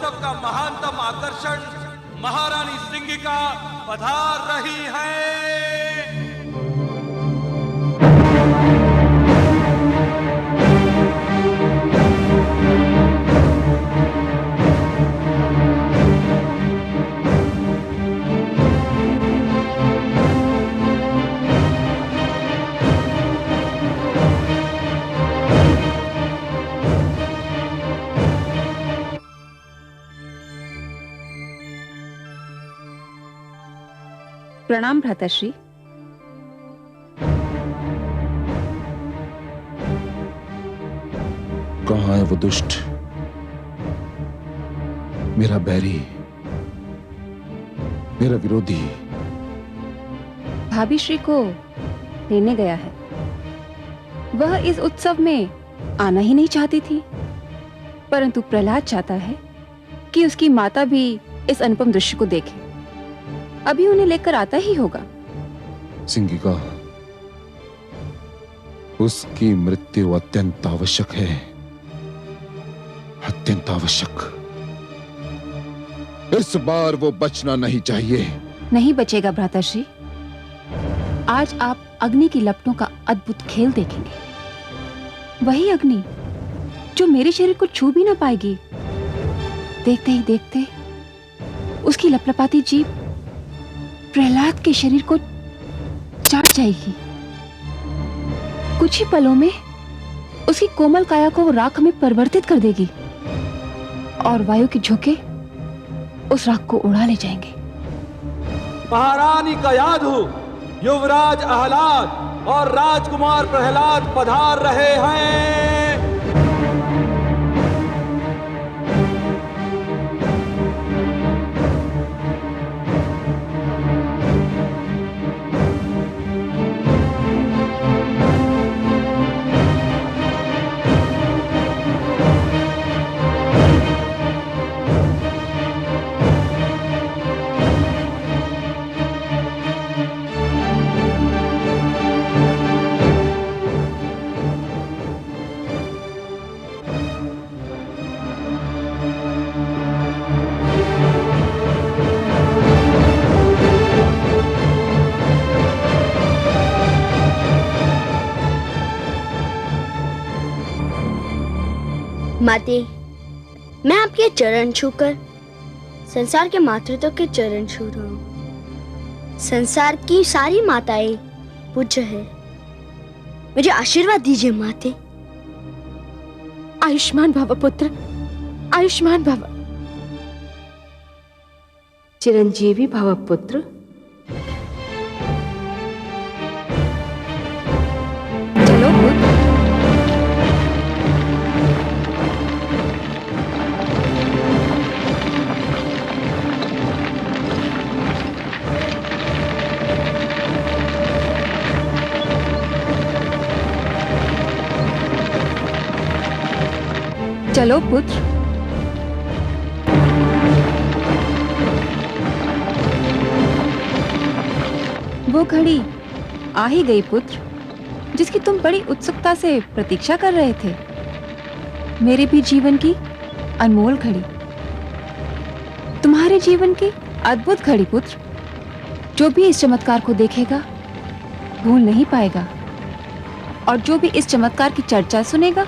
महोत्सव का महानतम आकर्षण महारानी सिंगिका पधार रही है। प्रणाम भ्राताश्री। कहाँ है वो दुष्ट, मेरा बैरी, मेरा विरोधी? भाभी श्री को लेने गया है। वह इस उत्सव में आना ही नहीं चाहती थी, परंतु प्रहलाद चाहता है कि उसकी माता भी इस अनुपम दृश्य को देखे। अभी उन्हें लेकर आता ही होगा। सिंगिका, उसकी मृत्यु अत्यंत आवश्यक है, अत्यंत आवश्यक। इस बार वो बचना नहीं चाहिए। नहीं बचेगा भ्राताश्री। आज आप अग्नि की लपटों का अद्भुत खेल देखेंगे। वही अग्नि जो मेरे शरीर को छू भी ना पाएगी। देखते ही देखते उसकी लपलपाती जीभ प्रहलाद के शरीर को चाट जाएगी। कुछ ही पलों में उसकी कोमल काया को राख में परिवर्तित कर देगी और वायु के झोंके उस राख को उड़ा ले जाएंगे। महारानी का याद हो, युवराज आह्लाद और राजकुमार प्रहलाद पधार रहे हैं। माते, मैं आपके चरण छूकर संसार के मातृत्व के चरण छू रहा हूँ। संसार की सारी माताएं पूज्य है। मुझे आशीर्वाद दीजिए माते। आयुष्मान भव पुत्र, आयुष्मान भव। चिरंजीवी भव पुत्र। चलो पुत्र। चलो पुत्र। वो घड़ी आ ही गई पुत्र, जिसकी तुम बड़ी उत्सुकता से प्रतीक्षा कर रहे थे। मेरे भी जीवन की अनमोल घड़ी, तुम्हारे जीवन की अद्भुत घड़ी पुत्र। जो भी इस चमत्कार को देखेगा भूल नहीं पाएगा, और जो भी इस चमत्कार की चर्चा सुनेगा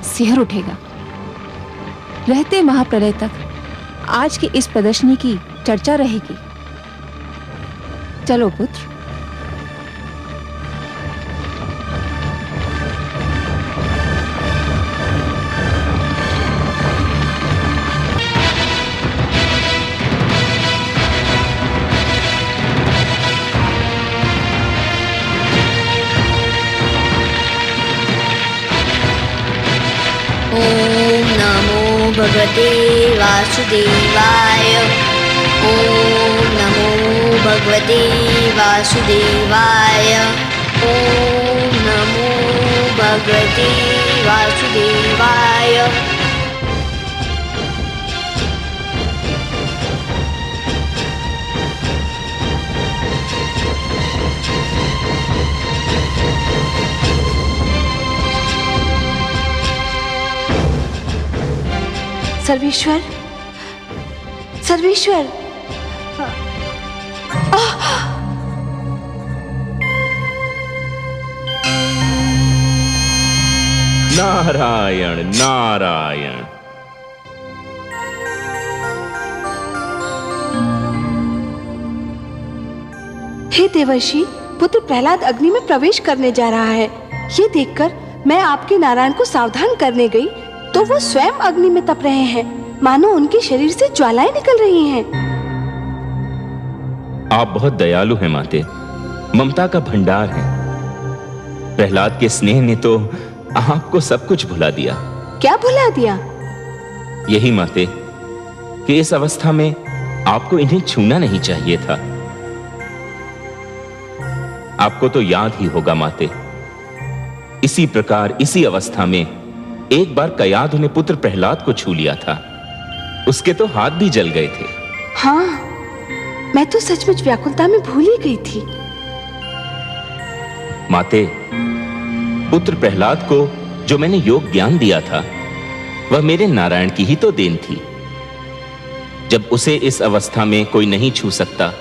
सिहर उठेगा। रहते महाप्रलय तक आज की इस प्रदर्शनी की चर्चा रहेगी। चलो पुत्र। ओम नमो भगवते वासुदेवाय। ओम नमो भगवते वासुदेवाय। ओम नमो भगवते वासुदेवाय। सर्वेश्वर, सर्वेश्वर। नारायण नारायण। हे देवर्षि, पुत्र प्रहलाद अग्नि में प्रवेश करने जा रहा है। ये देखकर मैं आपके नारायण को सावधान करने गई तो वो स्वयं अग्नि में तप रहे हैं, मानो उनके शरीर से ज्वालाएं निकल रही हैं। आप बहुत दयालु हैं माते, ममता का भंडार हैं। प्रहलाद के स्नेह ने तो आपको सब कुछ भुला दिया। क्या भुला दिया? यही माते कि इस अवस्था में आपको इन्हें छूना नहीं चाहिए था। आपको तो याद ही होगा माते, इसी प्रकार इसी अवस्था में एक बार कयाधु ने पुत्र प्रहलाद को छू लिया था। उसके तो हाथ भी जल गए थे। हाँ, मैं तो सचमुच व्याकुलता में भूल ही गई थी। माते, पुत्र प्रहलाद को जो मैंने योग ज्ञान दिया था वह मेरे नारायण की ही तो देन थी। जब उसे इस अवस्था में कोई नहीं छू सकता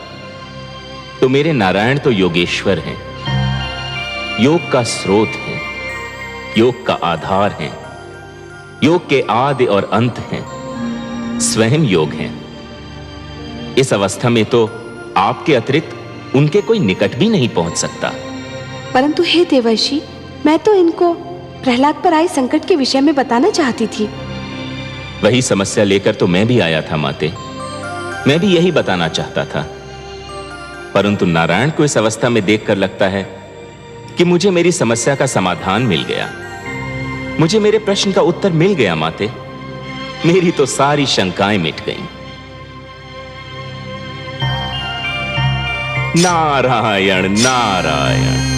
तो मेरे नारायण तो योगेश्वर हैं, योग का स्रोत हैं, योग का आधार हैं, योग के आदि और अंत हैं, स्वयं योग हैं। इस अवस्था में तो आपके अतिरिक्त उनके कोई निकट भी नहीं पहुंच सकता। परंतु हे देवर्षि, मैं तो इनको प्रहलाद पर आए संकट के विषय में बताना चाहती थी। वही समस्या लेकर तो मैं भी आया था माते, मैं भी यही बताना चाहता था। परंतु नारायण को इस अवस्था में देखकर लगता है कि मुझे मेरी समस्या का समाधान मिल गया, मुझे मेरे प्रश्न का उत्तर मिल गया माते। मेरी तो सारी शंकाएं मिट गईं। नारायण नारायण।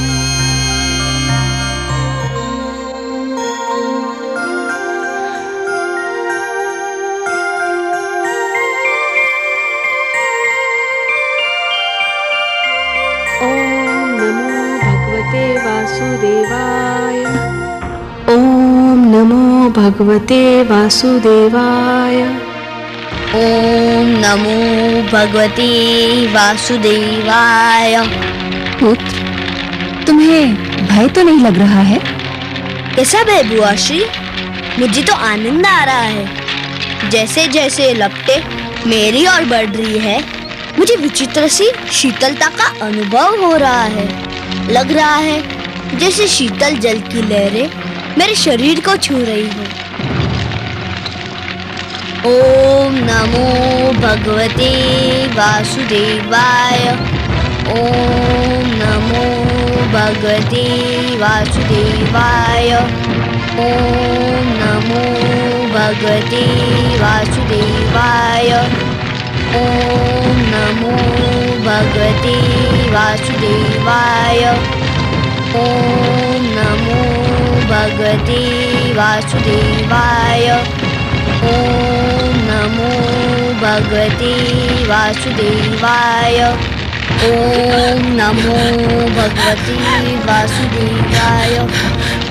ओम नमो भगवते वासुदेवाय। ओम नमो भगवते वासुदेवाय। पुत्र, तुम्हें भय तो नहीं लग रहा है? कैसा भय बुआ श्री? मुझे तो आनंद आ रहा है। जैसे जैसे लपटे मेरी ओर बढ़ रही है, मुझे विचित्र सी शीतलता का अनुभव हो रहा है। लग रहा है जैसे शीतल जल की लहरें मेरे शरीर को छू रही हो। ओम नमो भगवते वासुदेवाय। ओम नमो भगवते वासुदेवाय। ओम नमो भगवते वासुदेवाय। ओम नमो भगवते वासुदेवाय। ओम नमो भगवते वासुदेवाय। ओम नमो भगवते वासुदेवाय। ओम नमो भगवते वासुदेवाय।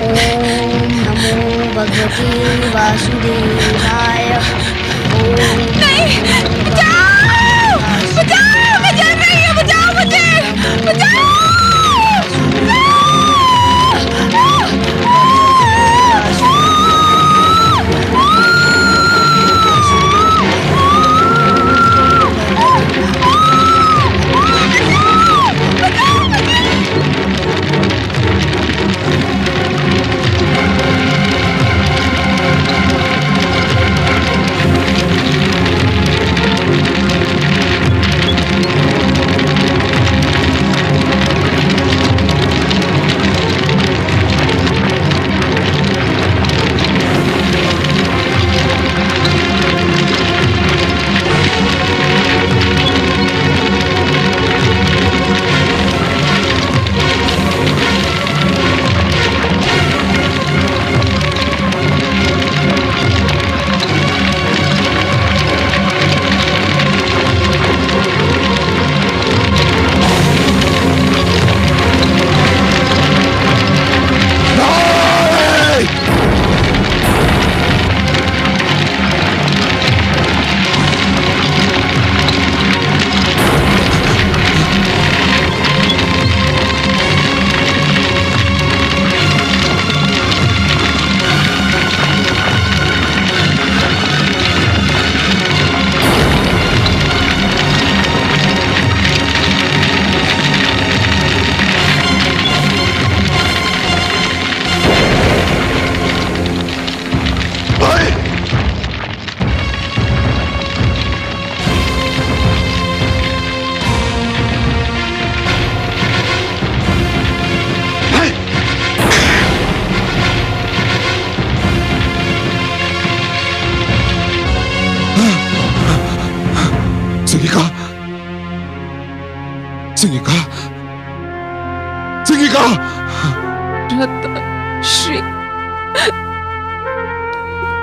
ओम नमो भगवते वासुदेवाय। ओम नहीं, बचाओ! बचाओ! मैं जल रही हूँ, बचाओ मुझे! बचाओ! सिंगिका, सिंगिका, श्री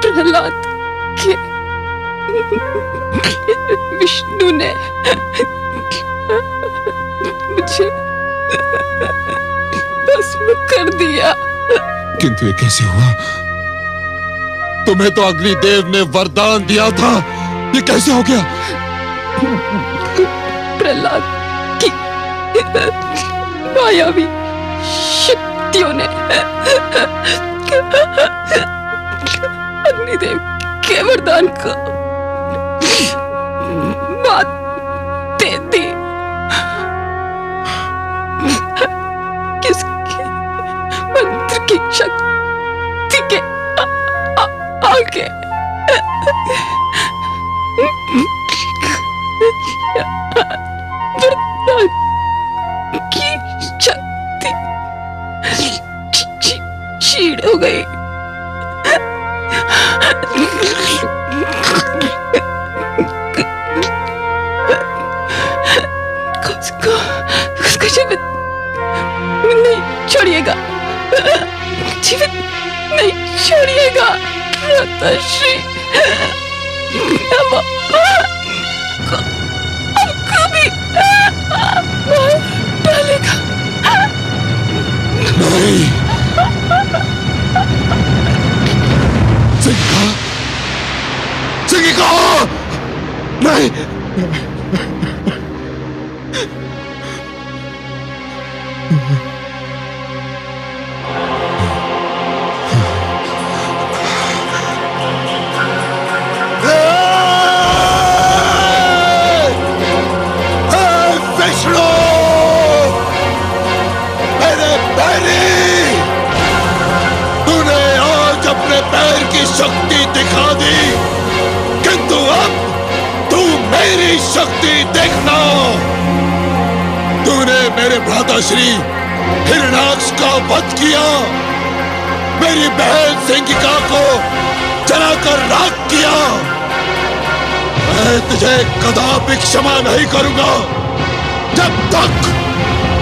प्रहलाद के विष्णु ने मुझे भस्म कर दिया। किंतु ये कैसे हुआ? तुम्हें तो अग्निदेव ने वरदान दिया था, ये कैसे हो गया? प्रहलाद की मायावी शक्तियों ने अग्निदेव के वरदान को मात दे दी। किसके मंत्र की शक्ति के आगे वरदान की शक्ति क्षीण हो गई। उसको जीवित नहीं छोड़िएगा, जीवित नहीं छोड़िएगा माताश्री। हमको भी मार डालेगा। नहीं, सिंगिका, सिंगिका, नहीं। विष्णु, मेरे पैरी, तूने आज अपने पैर की शक्ति दिखा दी, किंतु अब तू मेरी शक्ति देखना। तूने मेरे भ्राताश्री हिरण्याक्ष का वध किया, मेरी बहन सिंगिका को जलाकर राख किया। मैं तुझे कदापि क्षमा नहीं करूंगा जब तक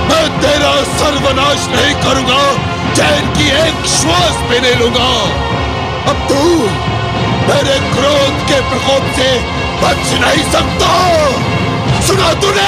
मैं तेरा सर्वनाश नहीं करूंगा, चैन की एक श्वास भी नहीं लूंगा। अब तू मेरे क्रोध के प्रकोप से बच नहीं सकता। सुना तूने?